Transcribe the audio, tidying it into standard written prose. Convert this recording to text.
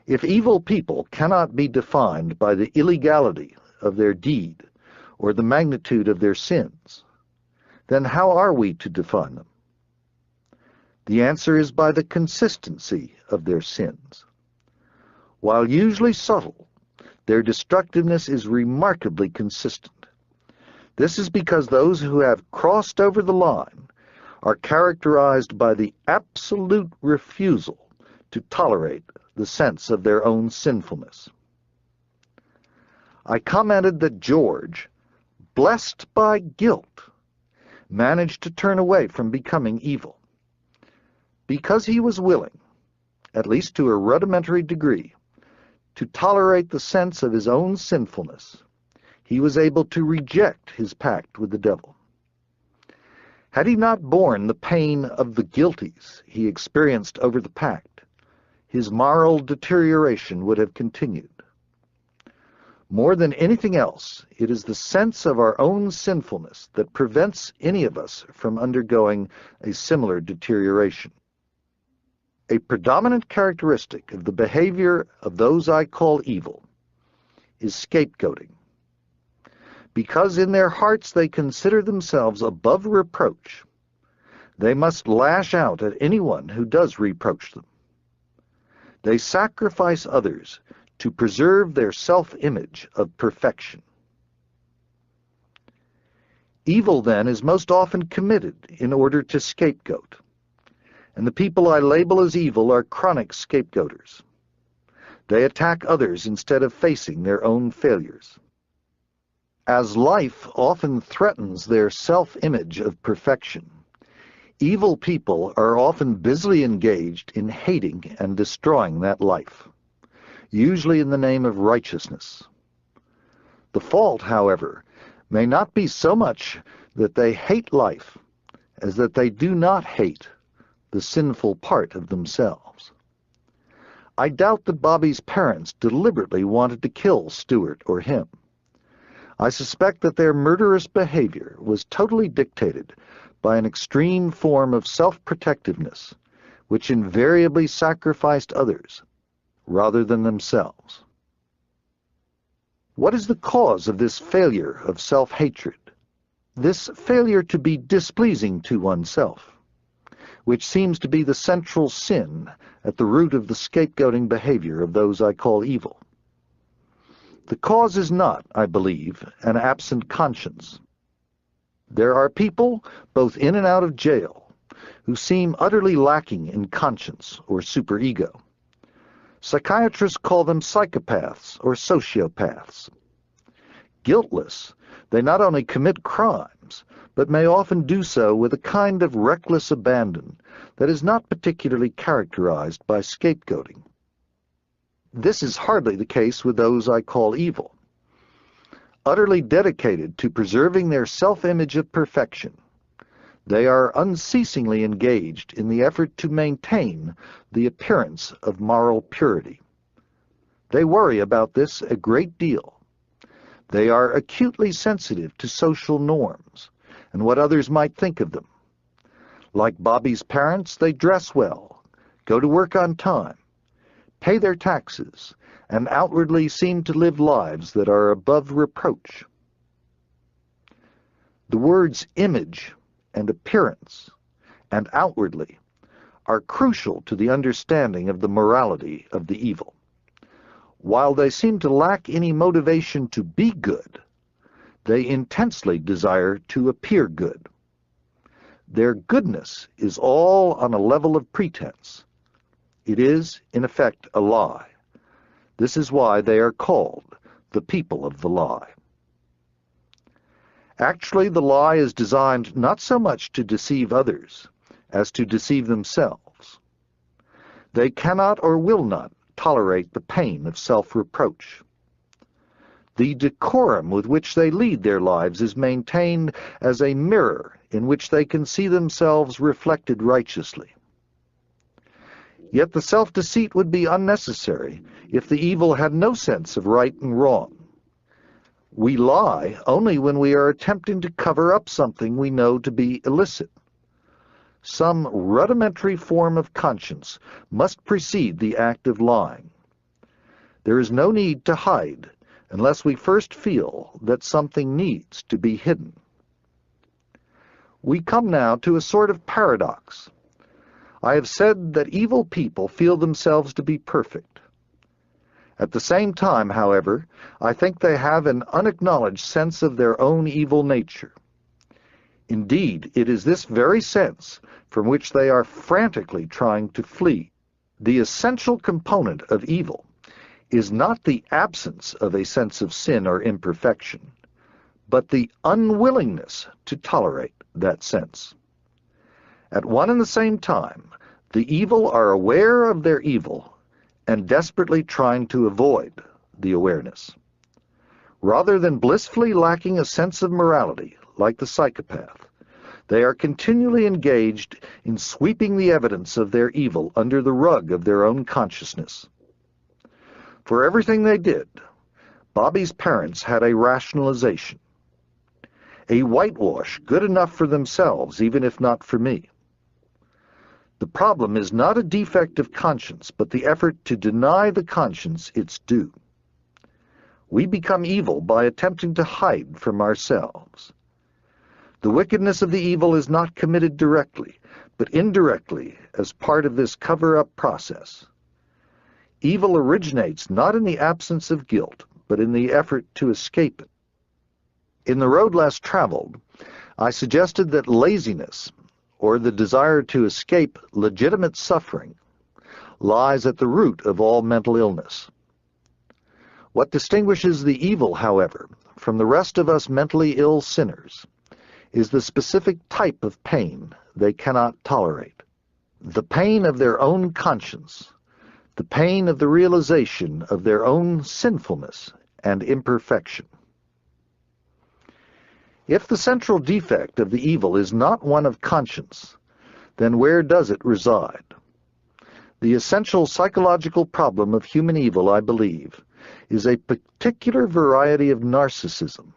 If evil people cannot be defined by the illegality of their deed or the magnitude of their sins, then how are we to define them? The answer is by the consistency of their sins. While usually subtle, their destructiveness is remarkably consistent. This is because those who have crossed over the line are characterized by the absolute refusal to tolerate the sense of their own sinfulness. I commented that George, blessed by guilt, managed to turn away from becoming evil. Because he was willing, at least to a rudimentary degree, to tolerate the sense of his own sinfulness, he was able to reject his pact with the devil. Had he not borne the pain of the guilties he experienced over the pact, his moral deterioration would have continued. More than anything else, it is the sense of our own sinfulness that prevents any of us from undergoing a similar deterioration. A predominant characteristic of the behavior of those I call evil is scapegoating. Because in their hearts they consider themselves above reproach, they must lash out at anyone who does reproach them. They sacrifice others to preserve their self-image of perfection. Evil, then, is most often committed in order to scapegoat, and the people I label as evil are chronic scapegoaters. They attack others instead of facing their own failures. As life often threatens their self-image of perfection, evil people are often busily engaged in hating and destroying that life, usually in the name of righteousness. The fault, however, may not be so much that they hate life as that they do not hate the sinful part of themselves. I doubt that Bobby's parents deliberately wanted to kill Stuart or him. I suspect that their murderous behavior was totally dictated by an extreme form of self-protectiveness, which invariably sacrificed others rather than themselves. What is the cause of this failure of self-hatred? This failure to be displeasing to oneself, which seems to be the central sin at the root of the scapegoating behavior of those I call evil. The cause is not, I believe, an absent conscience. There are people, both in and out of jail, who seem utterly lacking in conscience or superego. Psychiatrists call them psychopaths or sociopaths. Guiltless, they not only commit crimes, but may often do so with a kind of reckless abandon that is not particularly characterized by scapegoating. This is hardly the case with those I call evil. Utterly dedicated to preserving their self-image of perfection, they are unceasingly engaged in the effort to maintain the appearance of moral purity. They worry about this a great deal. They are acutely sensitive to social norms and what others might think of them. Like Bobby's parents, they dress well, go to work on time, pay their taxes, and outwardly seem to live lives that are above reproach. The words image and appearance and outwardly are crucial to the understanding of the morality of the evil. While they seem to lack any motivation to be good, they intensely desire to appear good. Their goodness is all on a level of pretense. It is, in effect, a lie. This is why they are called the people of the lie. Actually, the lie is designed not so much to deceive others as to deceive themselves. They cannot or will not tolerate the pain of self-reproach. The decorum with which they lead their lives is maintained as a mirror in which they can see themselves reflected righteously. Yet the self-deceit would be unnecessary if the evil had no sense of right and wrong. We lie only when we are attempting to cover up something we know to be illicit. Some rudimentary form of conscience must precede the act of lying. There is no need to hide unless we first feel that something needs to be hidden. We come now to a sort of paradox. I have said that evil people feel themselves to be perfect. At the same time, however, I think they have an unacknowledged sense of their own evil nature. Indeed, it is this very sense from which they are frantically trying to flee. The essential component of evil is not the absence of a sense of sin or imperfection, but the unwillingness to tolerate that sense. At one and the same time, the evil are aware of their evil and desperately trying to avoid the awareness. Rather than blissfully lacking a sense of morality, like the psychopath, they are continually engaged in sweeping the evidence of their evil under the rug of their own consciousness. For everything they did, Bobby's parents had a rationalization, a whitewash good enough for themselves, even if not for me. The problem is not a defect of conscience, but the effort to deny the conscience its due. We become evil by attempting to hide from ourselves. The wickedness of the evil is not committed directly, but indirectly as part of this cover-up process. Evil originates not in the absence of guilt, but in the effort to escape it. In The Road Less Traveled, I suggested that laziness, or the desire to escape legitimate suffering, lies at the root of all mental illness. What distinguishes the evil, however, from the rest of us mentally ill sinners is the specific type of pain they cannot tolerate. The pain of their own conscience, the pain of the realization of their own sinfulness and imperfection. If the central defect of the evil is not one of conscience, then where does it reside? The essential psychological problem of human evil, I believe, is a particular variety of narcissism,